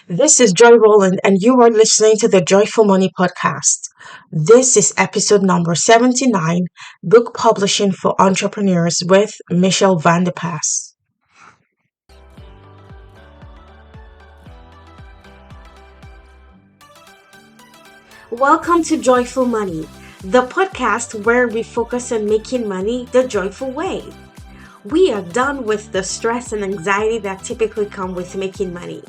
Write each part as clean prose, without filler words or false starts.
This is Joy Rowland, and you are listening to the Joyful Money Podcast. This is episode number 79, Book Publishing for Entrepreneurs with Michelle Vandepas. Welcome to Joyful Money, the podcast where we focus on making money the joyful way. We are done with the stress and anxiety that typically come with making money.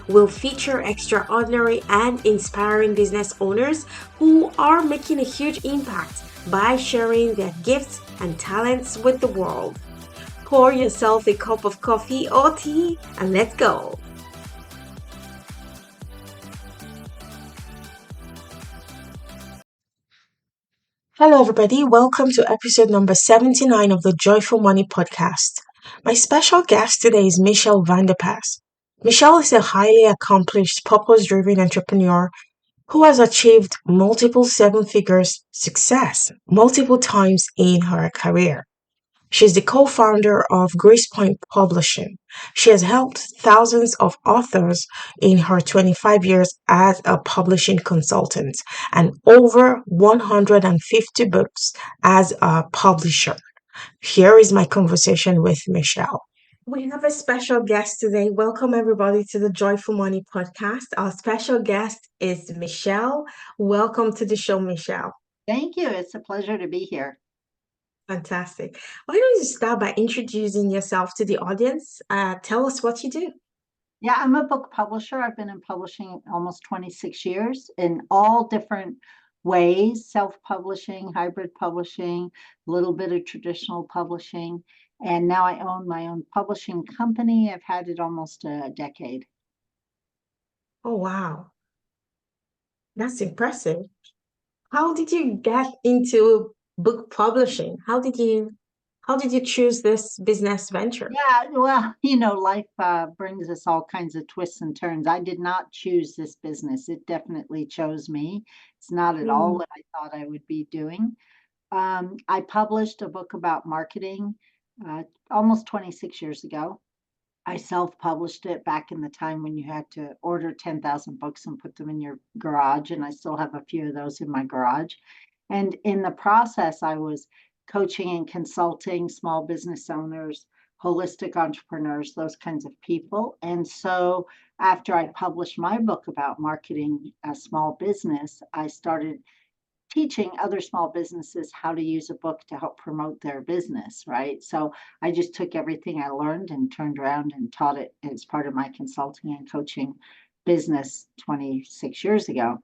We'll feature extraordinary and inspiring business owners who are making a huge impact by sharing their gifts and talents with the world. Pour yourself a cup of coffee or tea and let's go. Hello, everybody. Welcome to episode number 79 of the Joyful Money Podcast. My special guest today is Michelle Vandepas. Michelle is a highly accomplished, purpose driven entrepreneur who has achieved multiple seven figures success multiple times in her career. She's the co-founder of GracePoint Publishing. She has helped thousands of authors in her 25 years as a publishing consultant and over 150 books as a publisher. Here is my conversation with Michelle. We have a special guest today. Welcome, everybody, to the Joyful Money podcast. Our special guest is Michelle. Welcome to the show, Michelle. Thank you. It's a pleasure to be here. Fantastic. Why don't you start by introducing yourself to the audience? Tell us what you do. Yeah, I'm a book publisher. I've been in publishing almost 26 years in all different ways, self-publishing, hybrid publishing, a little bit of traditional publishing. And now I own my own publishing company. I've had it almost a decade. Oh, wow. That's impressive. How did you get into book publishing? How did you choose this business venture? Yeah, well, life brings us all kinds of twists and turns. I did not choose this business. It definitely chose me. It's not at all Mm, what I thought I would be doing. I published a book about marketing almost 26 years ago. I self-published it back in the time when you had to order 10,000 books and put them in your garage, and I still have a few of those in my garage. And in the process, I was coaching and consulting small business owners, holistic entrepreneurs, those kinds of people. And so after I published my book about marketing a small business, I started teaching other small businesses how to use a book to help promote their business, right? So I just took everything I learned and turned around and taught it as part of my consulting and coaching business 26 years ago.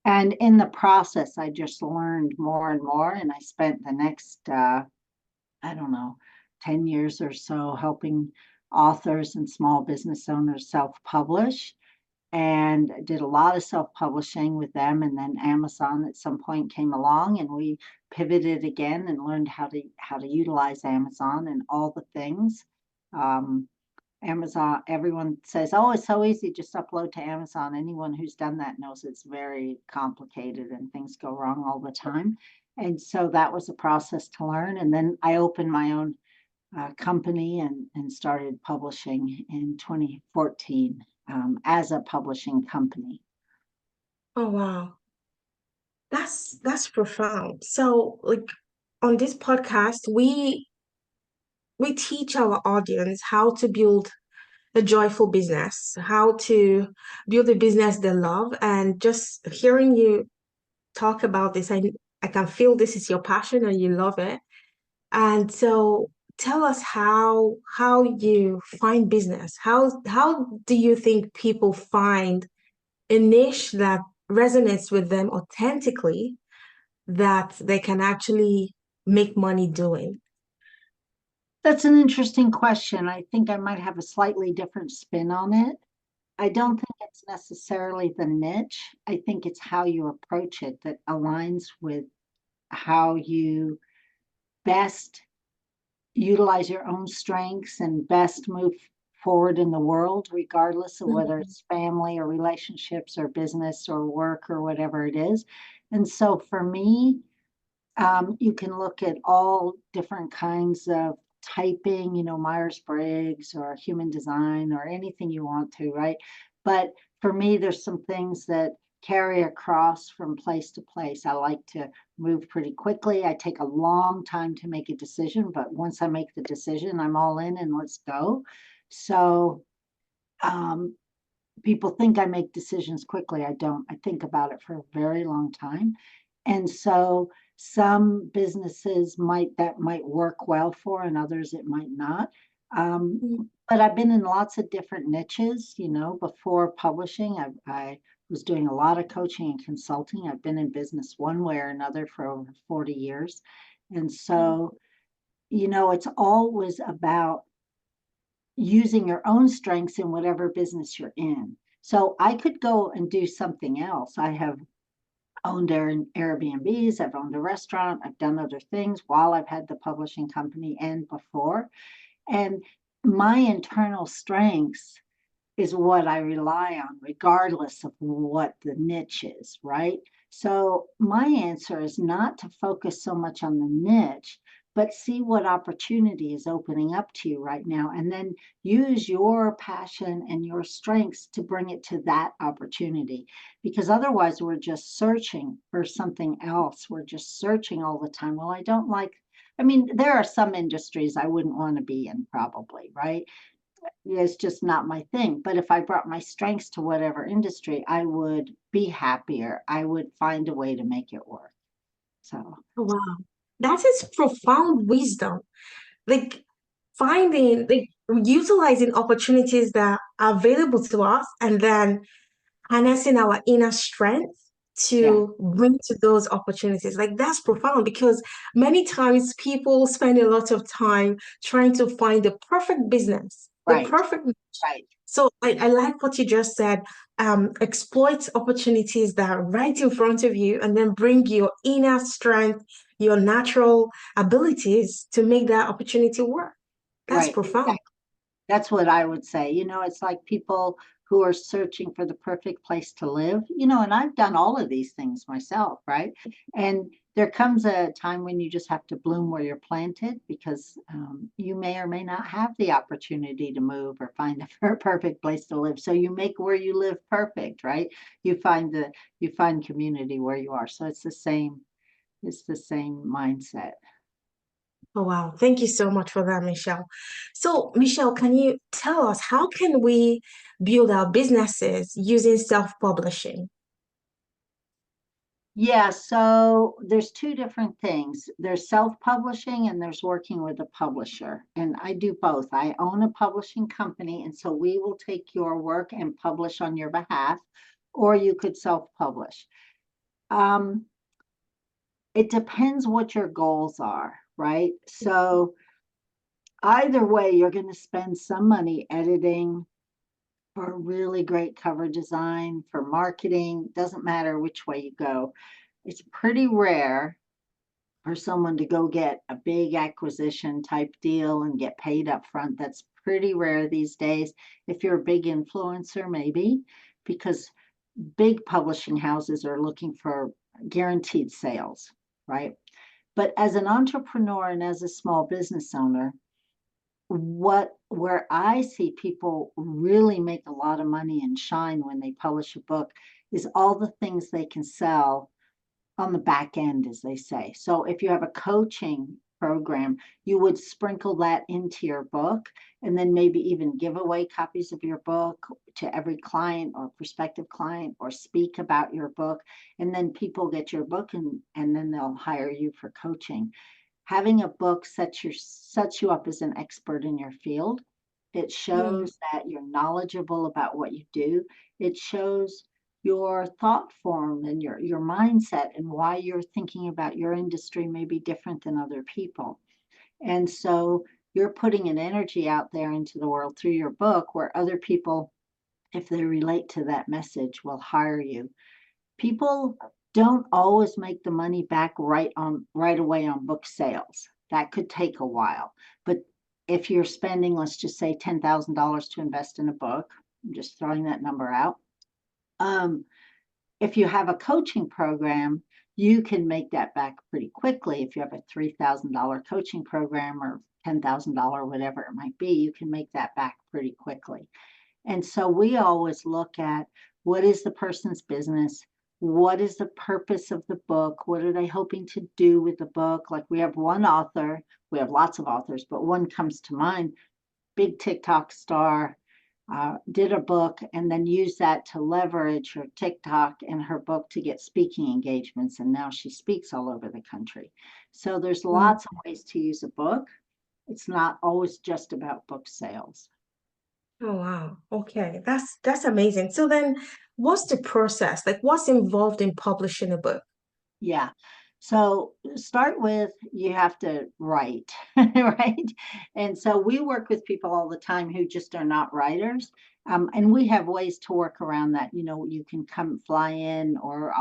And in the process, I just learned more and more. And I spent the next, I don't know, 10 years or so helping authors and small business owners self publish and did a lot of self-publishing with them. And then Amazon at some point came along and we pivoted again and learned how to utilize Amazon and all the things. Um, Amazon, everyone says, oh, it's so easy, just upload to Amazon. Anyone who's done that knows it's very complicated and things go wrong all the time. And so that was a process to learn. And then I opened my own company and started publishing in 2014 as a publishing company. oh, wow. That's profound. So, like on this podcast, we teach our audience how to build a joyful business, how to build a business they love. And just hearing you talk about this, I can feel this is your passion and you love it. And so tell us how you find business. How do you think people find a niche that resonates with them authentically that they can actually make money doing? That's an interesting question. I think I might have a slightly different spin on it. I don't think it's necessarily the niche. I think it's how you approach it that aligns with how you best utilize your own strengths and best move forward in the world, regardless of whether Mhm. it's family or relationships or business or work or whatever it is. And so for me, you can look at all different kinds of typing, Myers-Briggs or human design or anything you want to, right? But for me, there's some things that carry across from place to place. I like to move pretty quickly. I take a long time to make a decision, but once I make the decision, I'm all in and let's go. So um, people think I make decisions quickly. I don't. I think about it for a very long time. And so some businesses might work well for, and others it might not. But I've been in lots of different niches, before publishing. I was doing a lot of coaching and consulting. I've been in business one way or another for over 40 years. And so, it's always about using your own strengths in whatever business you're in. So I could go and do something else. I have owned Airbnbs, I've owned a restaurant, I've done other things while I've had the publishing company and before. And my internal strengths is what I rely on, regardless of what the niche is, right? So my answer is not to focus so much on the niche, but see what opportunity is opening up to you right now, and then use your passion and your strengths to bring it to that opportunity. Because otherwise, we're just searching for something else. We're just searching all the time. Well, I mean, there are some industries I wouldn't want to be in, probably, right? It's just not my thing. But if I brought my strengths to whatever industry, I would be happier. I would find a way to make it work. So, Wow. That is profound wisdom. Like finding, like utilizing opportunities that are available to us and then harnessing our inner strength yeah, to bring to those opportunities. Like that's profound because many times people spend a lot of time trying to find the perfect business, the right, perfect. right, So I like what you just said. Exploit opportunities that are right in front of you and then bring your inner strength, your natural abilities to make that opportunity work. That's right. profound. That's what I would say. It's like people who are searching for the perfect place to live, and I've done all of these things myself, right? And there comes a time when you just have to bloom where you're planted because you may or may not have the opportunity to move or find the perfect place to live. So you make where you live perfect, right? You find community where you are. So it's the same mindset. Oh, wow. Thank you so much for that, Michelle. So, Michelle, can you tell us how can we build our businesses using self-publishing? Yeah, so there's two different things. There's self-publishing and there's working with a publisher. And I do both. I own a publishing company, and so we will take your work and publish on your behalf, or you could self-publish. Um, it depends what your goals are, right? So either way, you're going to spend some money editing for a really great cover design, for marketing, doesn't matter which way you go. It's pretty rare for someone to go get a big acquisition type deal and get paid up front. That's pretty rare these days. If you're a big influencer, maybe, because big publishing houses are looking for guaranteed sales, right? But as an entrepreneur and as a small business owner, where I see people really make a lot of money and shine when they publish a book is all the things they can sell on the back end, as they say. So if you have a coaching program, you would sprinkle that into your book and then maybe even give away copies of your book to every client or prospective client or speak about your book. And then people get your book and then they'll hire you for coaching. Having a book sets you up as an expert in your field. It Mm, shows that you're knowledgeable about what you do. It shows your thought form and your mindset and why you're thinking about your industry may be different than other people. And so you're putting an energy out there into the world through your book where other people, if they relate to that message, will hire you. People don't always make the money back right away on book sales. That could take a while. But if you're spending, let's just say $10,000 to invest in a book, I'm just throwing that number out. Um, if you have a coaching program, you can make that back pretty quickly. If you have a $3,000 coaching program or $10,000, whatever it might be, you can make that back pretty quickly. And so we always look at what is the person's business? What is the purpose of the book? What are they hoping to do with the book? Like we have one author, we have lots of authors, but one comes to mind, big TikTok star, did a book and then used that to leverage her TikTok and her book to get speaking engagements. And now she speaks all over the country. So there's Mm. lots of ways to use a book. It's not always just about book sales. Oh wow. Okay. That's amazing. So then what's the process? Like what's involved in publishing a book? Yeah. So start with you have to write, right? And so we work with people all the time who just are not writers. And we have ways to work around that. You know, you can come fly in, or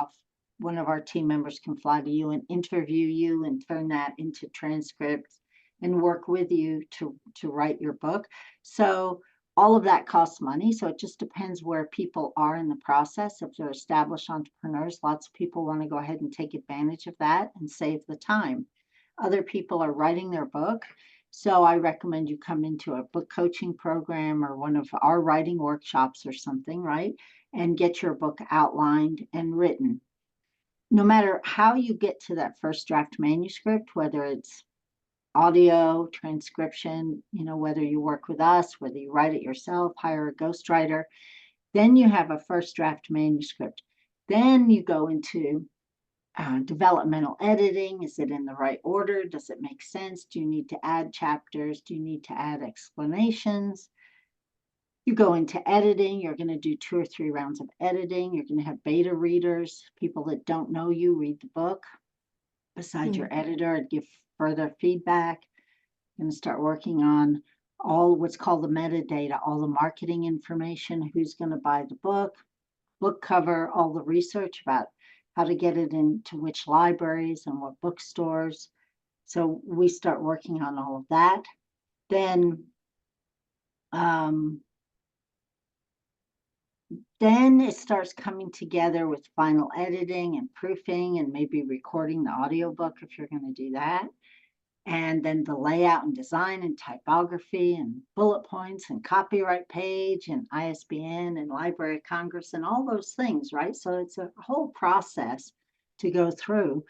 one of our team members can fly to you and interview you and turn that into transcripts and work with you to write your book. So all of that costs money. So it just depends where people are in the process. If they're established entrepreneurs, lots of people want to go ahead and take advantage of that and save the time. Other people are writing their book. So I recommend you come into a book coaching program or one of our writing workshops or something, right? And get your book outlined and written. No matter how you get to that first draft manuscript, whether it's audio, transcription, you know, whether you work with us, whether you write it yourself, hire a ghostwriter, then you have a first draft manuscript. Then you go into developmental editing. Is it in the right order? Does it make sense? Do you need to add chapters? Do you need to add explanations? You go into editing. You're going to do 2 or 3 rounds of editing. You're going to have beta readers, people that don't know you, read the book beside your Mm. editor and give further feedback. Going to start working on all what's called the metadata, all the marketing information, who's going to buy the book cover, all the research about how to get it into which libraries and what bookstores. So we start working on all of that. Then, um, then it starts coming together with final editing and proofing and maybe recording the audiobook if you're going to do that. And then the layout and design and typography and bullet points and copyright page and ISBN and Library of Congress and all those things, right? So it's a whole process to go through.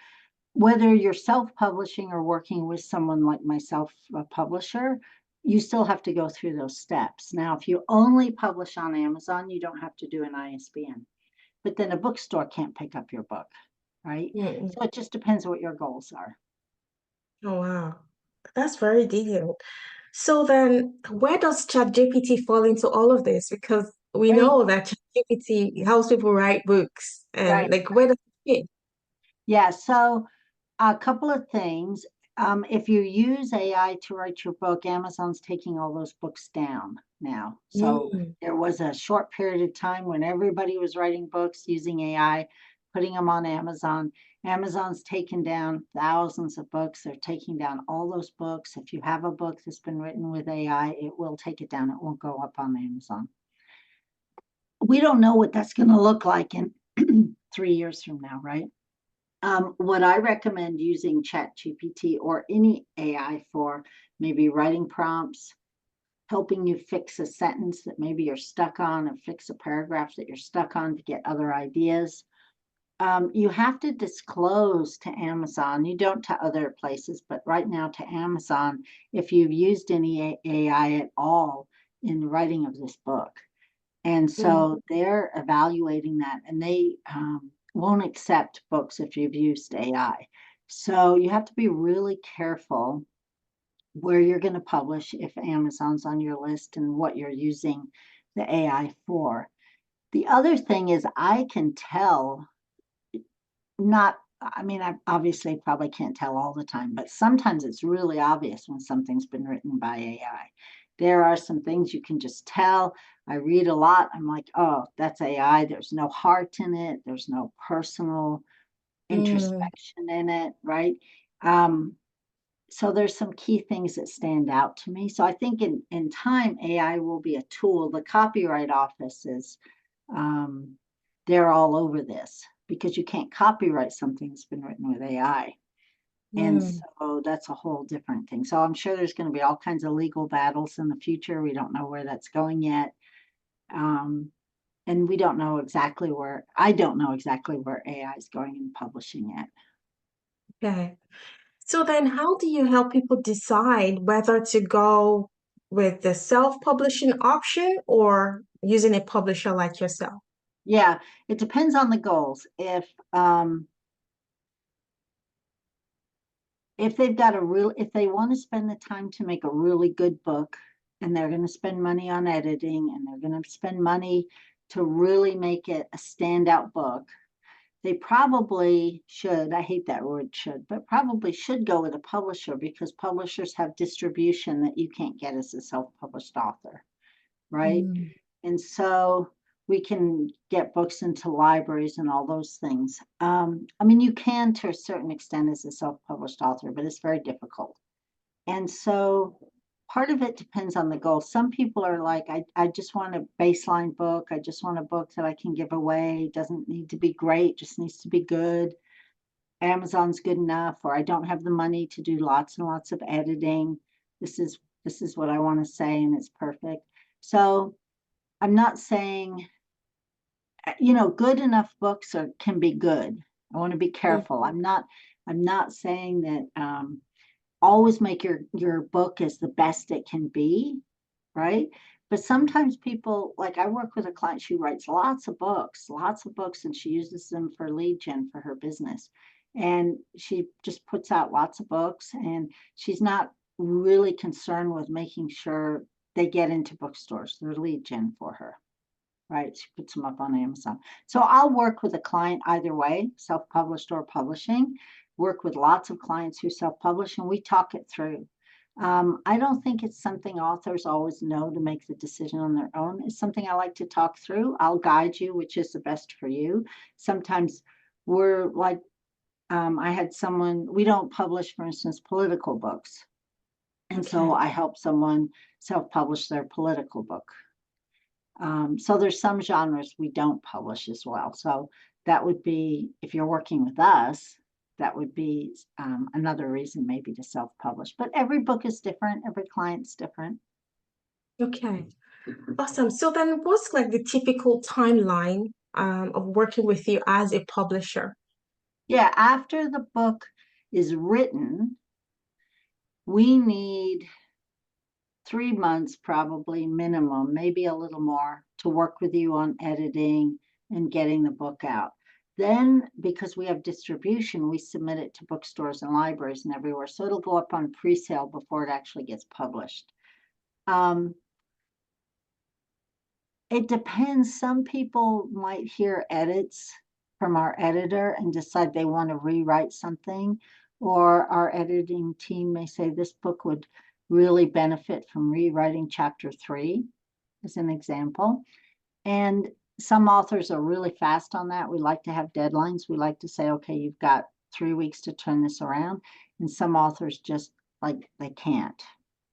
Whether you're self-publishing or working with someone like myself, a publisher, you still have to go through those steps. Now, if you only publish on Amazon, you don't have to do an ISBN, but then a bookstore can't pick up your book, right? Mm. So it just depends what your goals are. Oh wow. That's very detailed. So then where does ChatGPT fall into all of this? Because we Great, know that ChatGPT helps people write books and right. like where does it fit? Yeah, so a couple of things. If you use AI to write your book, Amazon's taking all those books down now. So Mm. there was a short period of time when everybody was writing books using AI, putting them on Amazon. Amazon's taken down thousands of books. They're taking down all those books. If you have a book that's been written with AI, it will take it down. It won't go up on Amazon. We don't know what that's going to look like in 3 years from now, right? What I recommend using ChatGPT or any AI for, maybe writing prompts, helping you fix a sentence that maybe you're stuck on, or fix a paragraph that you're stuck on to get other ideas. You have to disclose to Amazon. You don't to other places, but right now to Amazon, if you've used any AI at all in the writing of this book. And Mm. so they're evaluating that, and they won't accept books if you've used AI. So you have to be really careful where you're going to publish if Amazon's on your list and what you're using the AI for. The other thing is, I can tell, not, I mean, I obviously probably can't tell all the time, but sometimes it's really obvious when something's been written by AI. There are some things you can just tell. I read a lot. I'm like, oh, that's AI. There's no heart in it. There's no personal Mm. introspection in it, right? Um, so there's some key things that stand out to me. So I think in time, AI will be a tool. The Copyright Office is, um, they're all over this because you can't copyright something that's been written with AI. And Mm. so that's a whole different thing. So I'm sure there's going to be all kinds of legal battles in the future. We don't know where that's going yet. And we don't know exactly where, I don't know exactly where AI is going in publishing yet. Okay. So then how do you help people decide whether to go with the self-publishing option or using a publisher like yourself? Yeah, it depends on the goals. If they've got if they want to spend the time to make a really good book, and they're going to spend money on editing, and they're going to spend money to really make it a standout book, they probably should, I hate that word should, but probably should go with a publisher, because publishers have distribution that you can't get as a self-published author, right? Mm, And so we can get books into libraries and all those things. I mean, you can to a certain extent as a self-published author, but it's very difficult. And so part of it depends on the goal. Some people are like, I just want a baseline book. I just want a book that I can give away. It doesn't need to be great, just needs to be good. Amazon's good enough, or I don't have the money to do lots and lots of editing. This is what I want to say, and it's perfect. So I'm not saying, good enough books can be good. I want to be mm, careful. I'm not saying that always make your book as the best it can be, right? But sometimes people, like I work with a client, she writes lots of books, and she uses them for lead gen for her business. And she just puts out lots of books, and she's not really concerned with making sure they get into bookstores. They're lead gen for her, right? She puts them up on Amazon. So I'll work with a client either way, self-published or publishing, work with lots of clients who self-publish, and we talk it through. I don't think it's something authors always know to make the decision on their own. It's something I like to talk through. I'll guide you, which is the best for you. Sometimes we're like, I had someone, we don't publish, for instance, political books. And so okay. I help someone self-publish their political book. So there's some genres we don't publish as well. So that would be, if you're working with us, that would be another reason maybe to self-publish. But every book is different. Every client's different. Okay. Awesome. So then what's like the typical timeline of working with you as a publisher? Yeah, after the book is written, we need 3 months probably minimum, maybe a little more, to work with you on editing and getting the book out. Then, because we have distribution, we submit it to bookstores and libraries and everywhere. So it'll go up on pre-sale before it actually gets published. Um, it depends. Some people might hear edits from our editor and decide they want to rewrite something, or our editing team may say this book would really benefit from rewriting chapter 3, as an example. And some authors are really fast on that. We like to have deadlines. We like to say, okay, you've got 3 weeks to turn this around. And some authors just like they can't,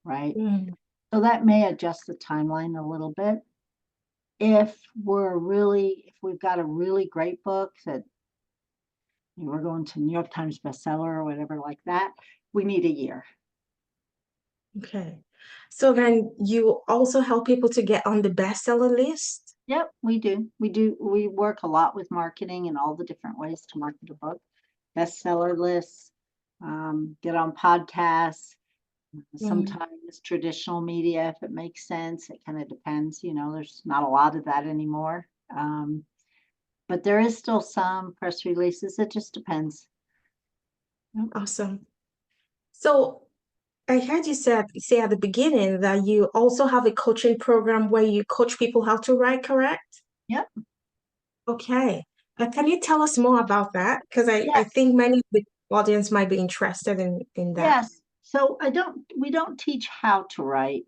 right? Mm, So that may adjust the timeline a little bit. If we've got a really great book that we're going to New York Times bestseller or whatever like that, we need a year. okay. So then you also help people to get on the bestseller list? Yep, we do. We work a lot with marketing and all the different ways to market a book. Bestseller lists, get on podcasts, Mm, sometimes traditional media if it makes sense. It kind of depends. There's not a lot of that anymore. But there is still some press releases. It just depends. Yep. awesome. So I heard you say at the beginning that you also have a coaching program where you coach people how to write, correct? Yep. Okay. Can you tell us more about that? Because I Yes. think many of the audience might be interested in that. Yes. So we don't teach how to write.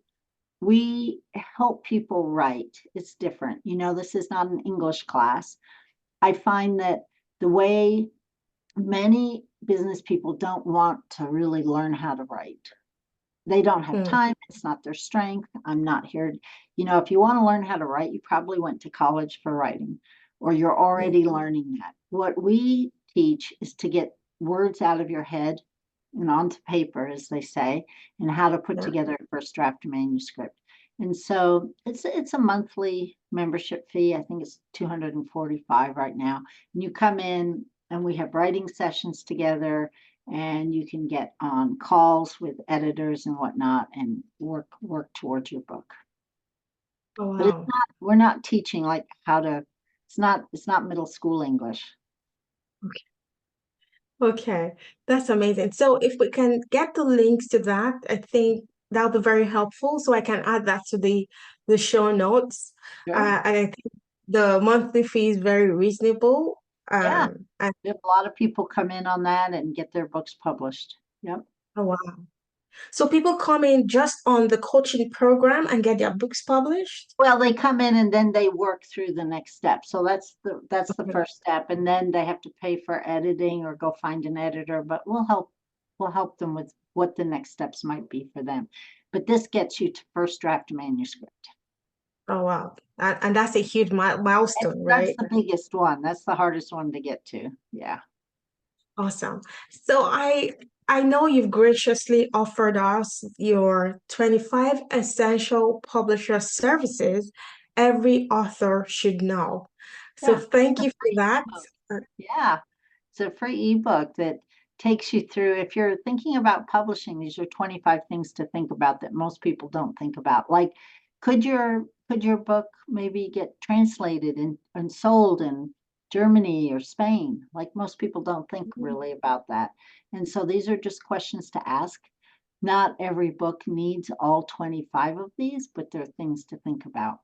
We help people write. It's different. This is not an English class. I find that the way many business people don't want to really learn how to write. They don't have Mm, time. It's not their strength. I'm not here. If you want to learn how to write, you probably went to college for writing, or you're mm, already learning that. What we teach is to get words out of your head and onto paper, as they say, and how to put yeah. together a first draft manuscript. And so it's a monthly membership fee. I think it's $245 right now. And you come in and we have writing sessions together, and you can get on calls with editors and whatnot and work towards your book. Oh, But it's wow. not, we're not teaching like how to, it's not middle school English. Okay, that's amazing. So if we can get the links to that, I think that'll be very helpful. So I can add that to the show notes. Sure. And I think the monthly fee is very reasonable. Yeah. And We have a lot of people come in on that and get their books published. Yep. oh, wow. So people come in just on the coaching program and get their books published. Well, they come in and then they work through the next step. So that's the Okay. first step. And then they have to pay for editing or go find an editor, but we'll help them with what the next steps might be for them. But this gets you to first draft manuscript. Oh, wow. And that's a huge milestone, That's right? the biggest one. That's the hardest one to get to. Yeah. Awesome. So I know you've graciously offered us your 25 essential publisher services every author should know. So Yeah. thank It's a you for free that. ebook. Uh, Yeah. It's a free ebook that takes you through. If you're thinking about publishing, these are 25 things to think about that most people don't think about. Like, could your book maybe get translated and sold in Germany or Spain? Like most people don't think really about that. And so these are just questions to ask. Not every book needs all 25 of these, but they're things to think about.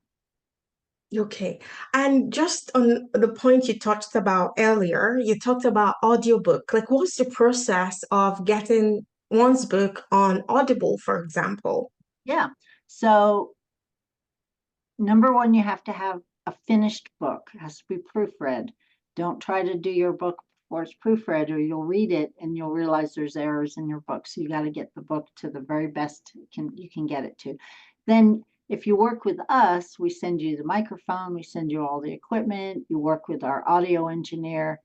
Okay. And just on the point you touched about earlier, you talked about audiobook. Like, what's the process of getting one's book on Audible, for example? Yeah. So number one, you have to have a finished book. It has to be proofread. Don't try to do your book before it's proofread, or you'll read it and you'll realize there's errors in your book. So you got to get the book to the very best you can get it to. Then if you work with us, we send you the microphone, we send you all the equipment, you work with our audio engineer,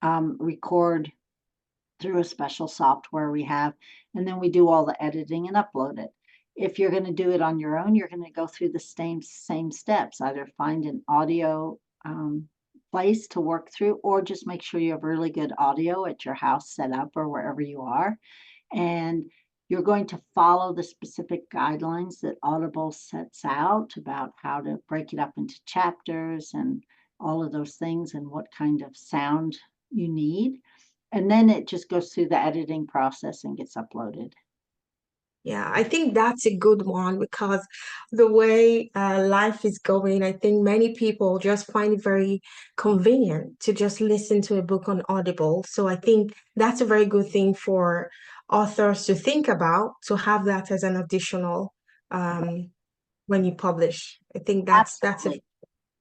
record through a special software we have, and then we do all the editing and upload it. If you're going to do it on your own, you're going to go through the same steps. Either find an audio place to work through, or just make sure you have really good audio at your house set up or wherever you are. And you're going to follow the specific guidelines that Audible sets out about how to break it up into chapters and all of those things and what kind of sound you need. And then it just goes through the editing process and gets uploaded. Yeah, I think that's a good one because the way life is going, I think many people just find it very convenient to just listen to a book on Audible. So I think that's a very good thing for authors to think about, to have that as an additional when you publish. I think that's a Absolutely.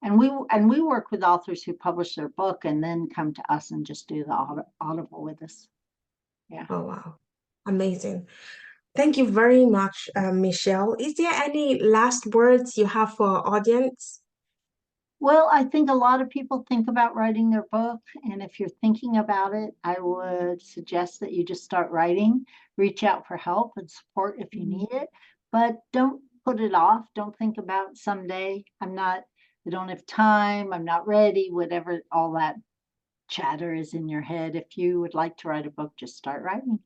And we work with authors who publish their book and then come to us and just do the Audible with us. Yeah. oh, wow, amazing. Thank you very much, Michelle. Is there any last words you have for our audience? Well, I think a lot of people think about writing their book. And if you're thinking about it, I would suggest that you just start writing, reach out for help and support if you Mhm. need it, but don't put it off. Don't think about someday. I don't have time. I'm not ready, whatever all that chatter is in your head. If you would like to write a book, just start writing.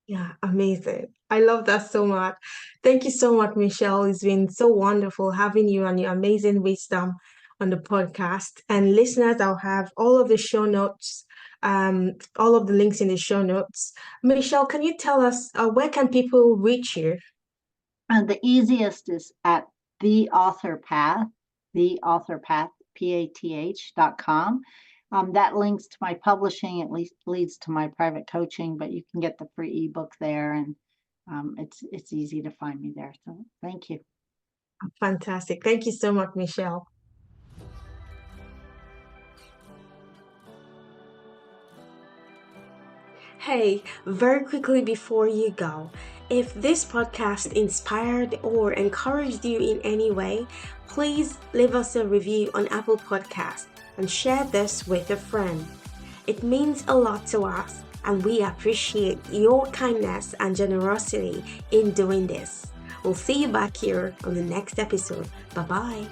Yeah, amazing. I love that so much. Thank you so much, Michelle. It's been so wonderful having you and your amazing wisdom on the podcast. And listeners, I'll have all of the show notes, all of the links in the show notes. Michelle, can you tell us where can people reach you? And the easiest is at the author path, PATH.com. That links to my publishing. It leads to my private coaching, but you can get the free ebook there, and it's easy to find me there. So thank you. Fantastic. Thank you so much, Michelle. Hey, very quickly before you go, if this podcast inspired or encouraged you in any way, please leave us a review on Apple Podcast and share this with a friend. It means a lot to us, and we appreciate your kindness and generosity in doing this. We'll see you back here on the next episode. Bye bye.